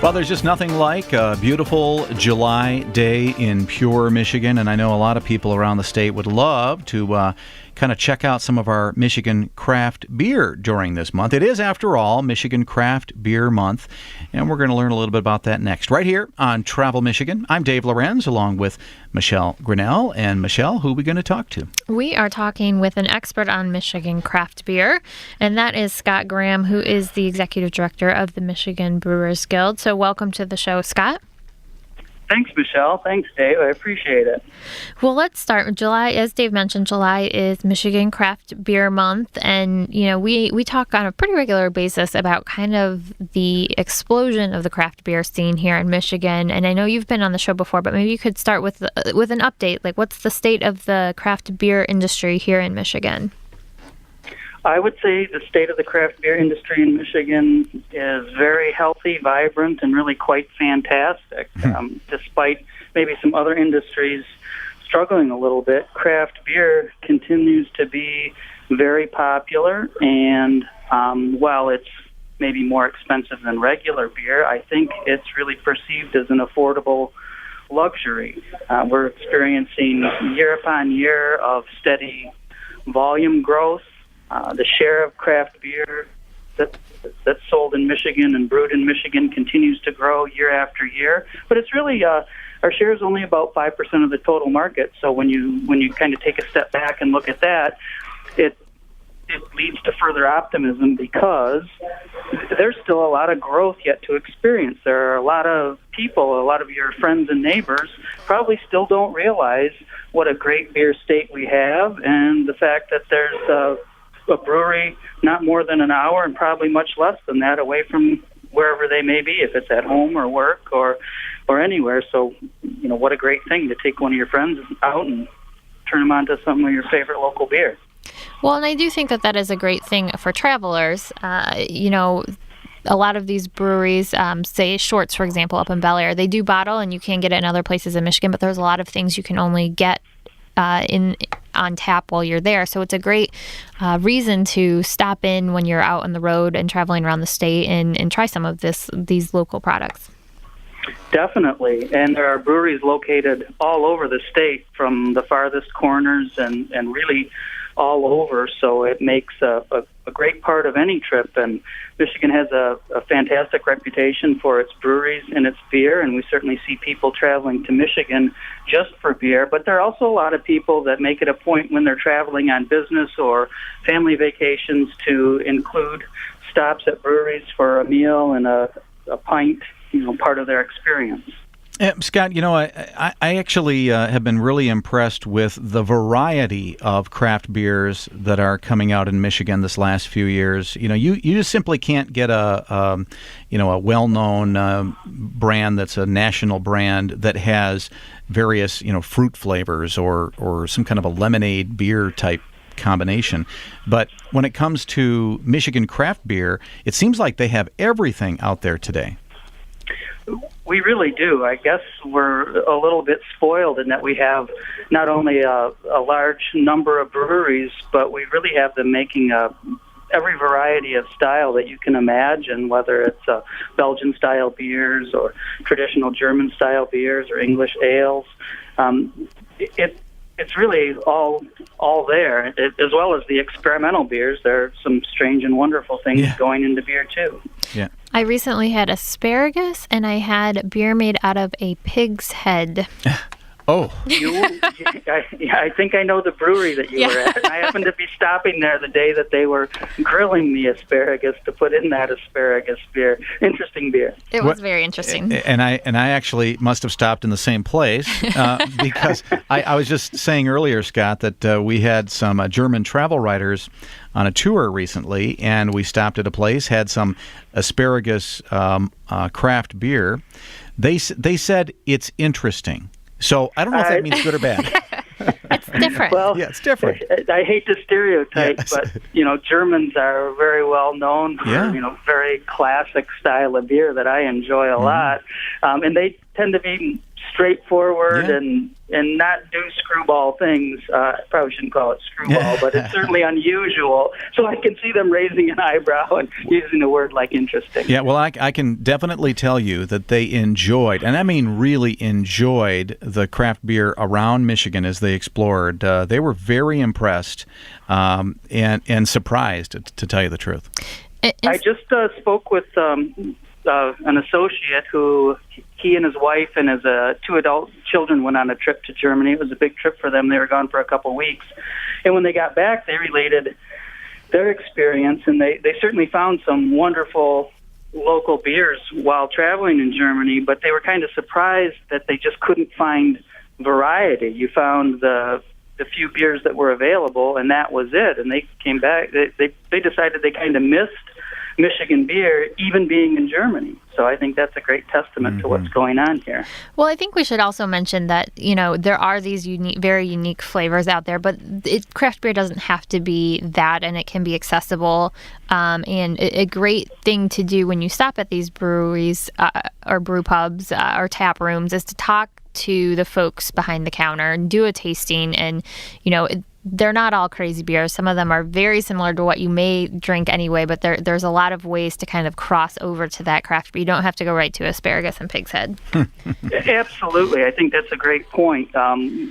Well, there's just nothing like a beautiful July day in Pure, Michigan, and I know a lot of people around the state would love to kind of check out some of our Michigan craft beer during this month. It is, after all, Michigan Craft Beer Month, and we're going to learn a little bit about that next, right here on Travel Michigan. I'm Dave Lorenz, along with Michelle Grinnell. And Michelle, who are we going to talk to? We are talking with an expert on Michigan craft beer, and that is Scott Graham, who is the executive director of the Michigan Brewers Guild. So welcome to the show, Scott. Thanks, Michelle. Thanks, Dave. I appreciate it. Well, let's start with July. As Dave mentioned, July is Michigan Craft Beer Month, and we talk on a pretty regular basis about kind of the explosion of the craft beer scene here in Michigan. And I know you've been on the show before, but maybe you could start with an update. Like, what's the state of the craft beer industry here in Michigan? I would say the state of the craft beer industry in Michigan is very healthy, vibrant, and really quite fantastic. Despite maybe some other industries struggling a little bit, craft beer continues to be very popular. And while it's maybe more expensive than regular beer, I think it's really perceived as an affordable luxury. We're experiencing year upon year of steady volume growth. The share of craft beer that's sold in Michigan and brewed in Michigan continues to grow year after year. But it's really our share is only about 5% of the total market. So when you kind of take a step back and look at that, it leads to further optimism because there's still a lot of growth yet to experience. There are a lot of people, a lot of your friends and neighbors probably still don't realize what a great beer state we have, and the fact that there's a brewery not more than an hour and probably much less than that away from wherever they may be, if it's at home or work or anywhere. So, what a great thing to take one of your friends out and turn them on to some of your favorite local beer. Well, and I do think that is a great thing for travelers. A lot of these breweries, say Shorts, for example, up in Bel Air, they do bottle, and you can get it in other places in Michigan, but there's a lot of things you can only get on tap while you're there. So it's a great reason to stop in when you're out on the road and traveling around the state and try some of these local products. Definitely. And there are breweries located all over the state, from the farthest corners and really all over. So it makes a great part of any trip. And Michigan has a fantastic reputation for its breweries and its beer, and we certainly see people traveling to Michigan just for beer. But there are also a lot of people that make it a point when they're traveling on business or family vacations to include stops at breweries for a meal and a pint, part of their experience. Scott, I actually have been really impressed with the variety of craft beers that are coming out in Michigan this last few years. You just simply can't get a well-known brand that's a national brand that has various, fruit flavors or some kind of a lemonade beer type combination. But when it comes to Michigan craft beer, it seems like they have everything out there today. We really do. I guess we're a little bit spoiled in that we have not only a large number of breweries, but we really have them making every variety of style that you can imagine, whether it's Belgian-style beers or traditional German-style beers or English ales. It's really all there, as well as the experimental beers. There are some strange and wonderful things going into beer, too. Yeah. I recently had asparagus, and I had beer made out of a pig's head. Oh. I think I know the brewery that you were at. I happened to be stopping there the day that they were grilling the asparagus to put in that asparagus beer. Interesting beer. It was very interesting. And I actually must have stopped in the same place because I was just saying earlier, Scott, that we had some German travel writers on a tour recently, and we stopped at a place, had some asparagus craft beer. They said it's interesting. So I don't know if that means good or bad. It's different. Well, yeah, it's different. I hate to stereotype, but Germans are very well known for very classic style of beer that I enjoy a lot, and they tend to be straightforward Yeah. and not do screwball things. I probably shouldn't call it screwball, but it's certainly unusual. So I can see them raising an eyebrow and using a word like interesting. Yeah, well, I can definitely tell you that they enjoyed, and I mean really enjoyed, the craft beer around Michigan as they explored. They were very impressed and surprised, to tell you the truth. I just spoke with an associate who he and his wife and his 2 adult children went on a trip to Germany. It was a big trip for them. They were gone for a couple of weeks. And when they got back, they related their experience, and they certainly found some wonderful local beers while traveling in Germany, but they were kind of surprised that they just couldn't find variety. You found the few beers that were available, and that was it. And they came back. They decided they kind of missed Michigan beer, even being in Germany. So I think that's a great testament to what's going on here. Well, I think we should also mention that, there are these very unique flavors out there, but craft beer doesn't have to be that, and it can be accessible. And a great thing to do when you stop at these breweries or brew pubs or tap rooms is to talk to the folks behind the counter and do a tasting. And, they're not all crazy beers. Some of them are very similar to what you may drink anyway, but there's a lot of ways to kind of cross over to that craft beer. You don't have to go right to asparagus and pig's head. Absolutely. I think that's a great point.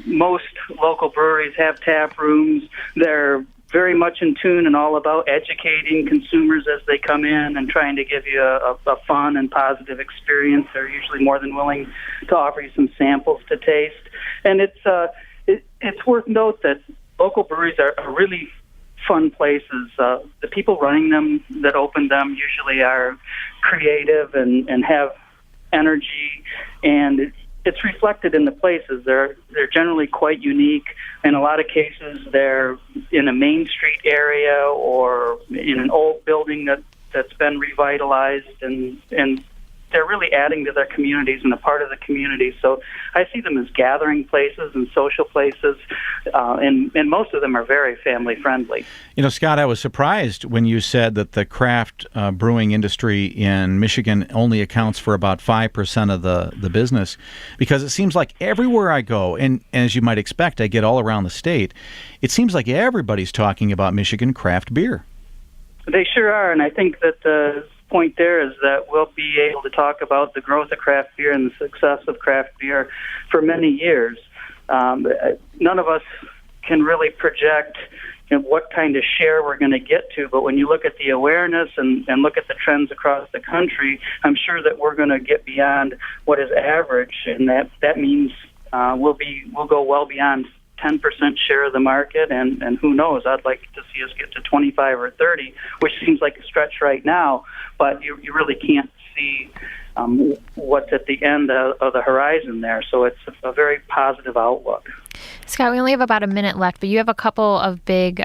Most local breweries have tap rooms. They're very much in tune and all about educating consumers as they come in and trying to give you a fun and positive experience. They're usually more than willing to offer you some samples to taste. And it's worth note that local breweries are really fun places. The people running them that open them usually are creative and have energy, and it's reflected in the places. They're generally quite unique. In a lot of cases, they're in a main street area or in an old building that's been revitalized, and they're really adding to their communities and a part of the community. So I see them as gathering places and social places, and most of them are very family friendly. Scott, I was surprised when you said that the craft brewing industry in Michigan only accounts for about 5% of the business, because it seems like everywhere I go, and as you might expect, I get all around the state, it seems like everybody's talking about Michigan craft beer. They sure are, and I think that the point there is that we'll be able to talk about the growth of craft beer and the success of craft beer for many years. None of us can really project what kind of share we're going to get to, but when you look at the awareness and look at the trends across the country, I'm sure that we're going to get beyond what is average, and that means we'll go well beyond 10% share of the market, and who knows, I'd like to see us get to 25 or 30, which seems like a stretch right now, but you really can't see what's at the end of the horizon there, so it's a very positive outlook. Scott, we only have about a minute left, but you have a couple of big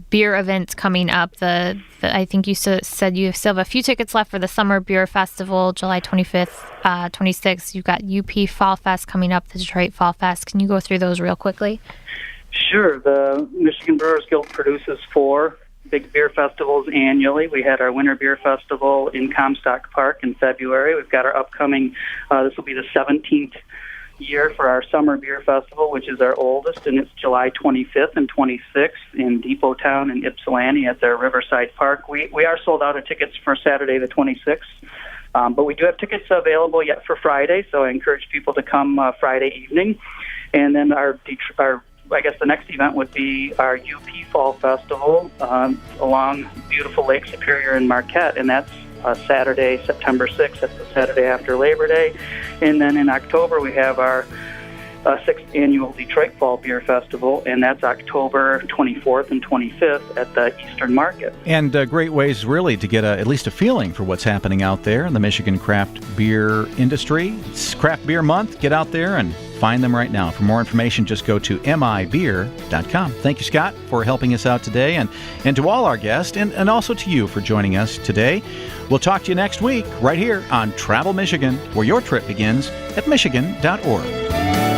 beer events coming up. I think you said you still have a few tickets left for the Summer Beer Festival, July 25th, 26th. You've got UP Fall Fest coming up, the Detroit Fall Fest. Can you go through those real quickly? Sure. The Michigan Brewers Guild produces 4 big beer festivals annually. We had our Winter Beer Festival in Comstock Park in February. We've got our upcoming, this will be the 17th year for our Summer Beer Festival, which is our oldest, and it's July 25th and 26th in Depot Town and Ypsilanti at their Riverside Park. We are sold out of tickets for Saturday the 26th, but we do have tickets available yet for Friday, so I encourage people to come Friday evening. And then I guess the next event would be our UP Fall Festival along beautiful Lake Superior and Marquette, and that's Saturday, September 6th. That's the Saturday after Labor Day. And then in October, we have our 6th annual Detroit Fall Beer Festival, and that's October 24th and 25th at the Eastern Market. And great ways, really, to get at least a feeling for what's happening out there in the Michigan craft beer industry. It's Craft Beer Month. Get out there and find them right now. For more information, just go to mibeer.com. Thank you, Scott, for helping us out today, and to all our guests, and also to you for joining us today. We'll talk to you next week right here on Travel Michigan, where your trip begins at michigan.org.